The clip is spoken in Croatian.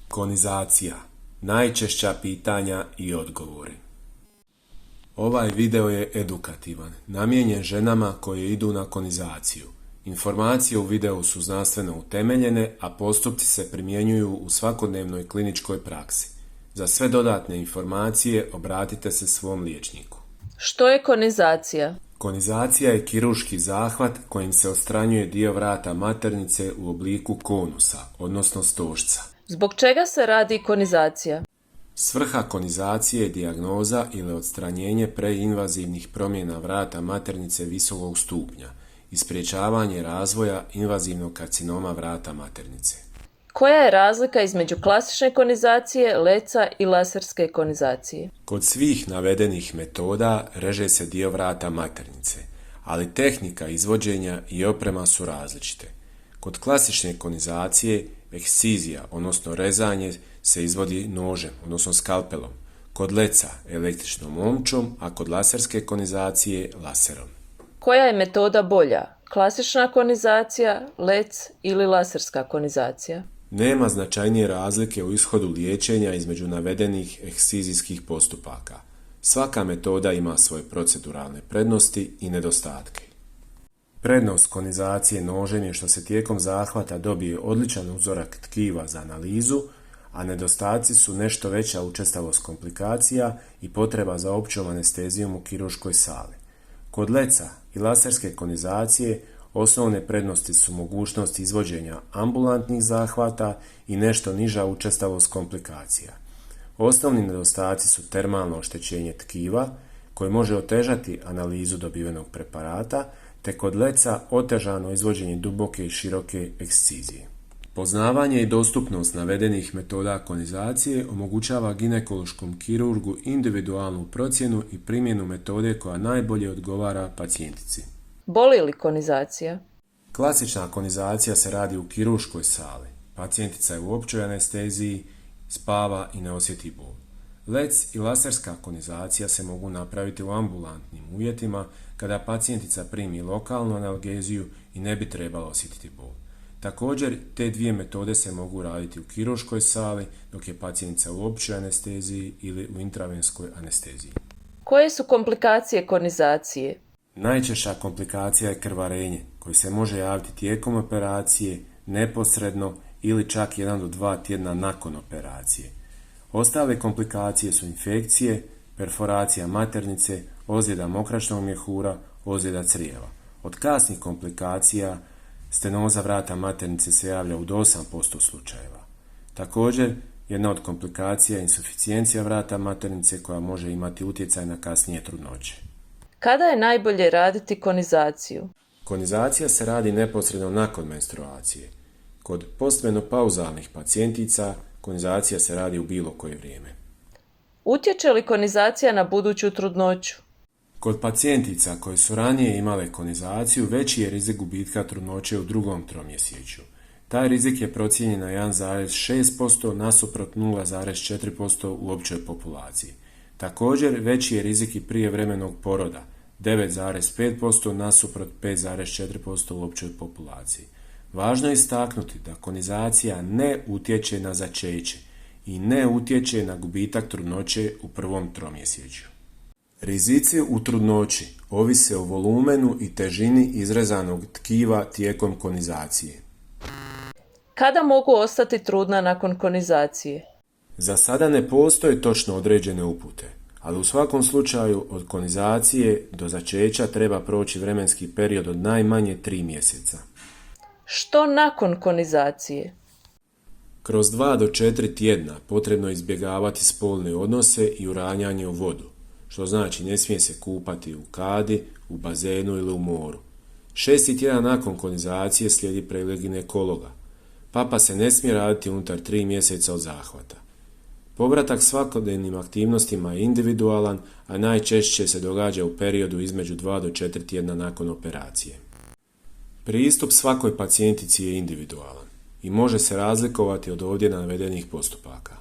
Konizacija. Najčešća pitanja i odgovori. Ovaj video je edukativan, namijenjen ženama koje idu na konizaciju. Informacije u videu su znanstveno utemeljene, a postupci se primjenjuju u svakodnevnoj kliničkoj praksi. Za sve dodatne informacije obratite se svom liječniku. Što je konizacija? Konizacija je kirurški zahvat kojim se odstranjuje dio vrata maternice u obliku konusa, odnosno stožca. Zbog čega se radi konizacija? Svrha konizacije je dijagnoza ili odstranjenje preinvazivnih promjena vrata maternice visokog stupnja i sprječavanje razvoja invazivnog karcinoma vrata maternice. Koja je razlika između klasične konizacije, leca i laserske konizacije? Kod svih navedenih metoda reže se dio vrata maternice, ali tehnika izvođenja i oprema su različite. Kod klasične konizacije ekscizija, odnosno rezanje, se izvodi nožem, odnosno skalpelom. Kod leca električnom omčom, a kod laserske konizacije laserom. Koja je metoda bolja? Klasična konizacija, lec ili laserska konizacija? Nema značajnije razlike u ishodu liječenja između navedenih ekscizijskih postupaka. Svaka metoda ima svoje proceduralne prednosti i nedostatke. Prednost konizacije nožem je što se tijekom zahvata dobije odličan uzorak tkiva za analizu, a nedostaci su nešto veća učestalost komplikacija i potreba za općom anestezijom u kirurškoj sali. Kod leca i laserske konizacije osnovne prednosti su mogućnost izvođenja ambulantnih zahvata i nešto niža učestalost komplikacija. Osnovni nedostaci su termalno oštećenje tkiva, koje može otežati analizu dobivenog preparata, te kod leca otežano izvođenje duboke i široke ekscizije. Poznavanje i dostupnost navedenih metoda konizacije omogućava ginekološkom kirurgu individualnu procjenu i primjenu metode koja najbolje odgovara pacijentici. Boli li konizacija? Klasična konizacija se radi u kirurškoj sali. Pacijentica je u općoj anesteziji, spava i ne osjeti bol. Lec i laserska konizacija se mogu napraviti u ambulantnim uvjetima kada pacijentica primi lokalnu analgeziju i ne bi trebala osjetiti bol. Također, te dvije metode se mogu raditi u kirurškoj sali dok je pacijentica u općoj anesteziji ili u intravenskoj anesteziji. Koje su komplikacije konizacije? Najčešća komplikacija je krvarenje koje se može javiti tijekom operacije, neposredno ili čak 1 do 2 tjedna nakon operacije. Ostale komplikacije su infekcije, perforacija maternice, ozljeda mokračnog mjehura, ozljeda crijeva. Od kasnih komplikacija stenoza vrata maternice se javlja u do 8% slučajeva. Također, jedna od komplikacija je insuficijencija vrata maternice koja može imati utjecaj na kasnije trudnoće. Kada je najbolje raditi konizaciju? Konizacija se radi neposredno nakon menstruacije. Kod postmenopauzalnih pacijentica konizacija se radi u bilo koje vrijeme. Utječe li konizacija na buduću trudnoću? Kod pacijentica koje su ranije imale konizaciju, veći je rizik gubitka trudnoće u drugom tromjesečju. Taj rizik je procijenjen na 1,6% nasuprot 0,4% u općoj populaciji. Također, veći je rizik i prijevremenog poroda, 9,5% nasuprot 5,4% u općoj populaciji. Važno je istaknuti da konizacija ne utječe na začeće i ne utječe na gubitak trudnoće u prvom tromjesečju. Rizici u trudnoći ovise o volumenu i težini izrezanog tkiva tijekom konizacije. Kada mogu ostati trudna nakon konizacije? Za sada ne postoje točno određene upute, ali u svakom slučaju od konizacije do začeća treba proći vremenski period od najmanje 3 mjeseca. Što nakon konizacije? Kroz 2 do 4 tjedna potrebno je izbjegavati spolne odnose i uranjanje u vodu, što znači ne smije se kupati u kadi, u bazenu ili u moru. 6. tjedan nakon konizacije slijedi pregled ginekologa. Papa se ne smije raditi unutar 3 mjeseca od zahvata. Povratak svakodnevnim aktivnostima je individualan, a najčešće se događa u periodu između 2 do 4 tjedna nakon operacije. Pristup svakoj pacijentici je individualan i može se razlikovati od ovdje navedenih postupaka.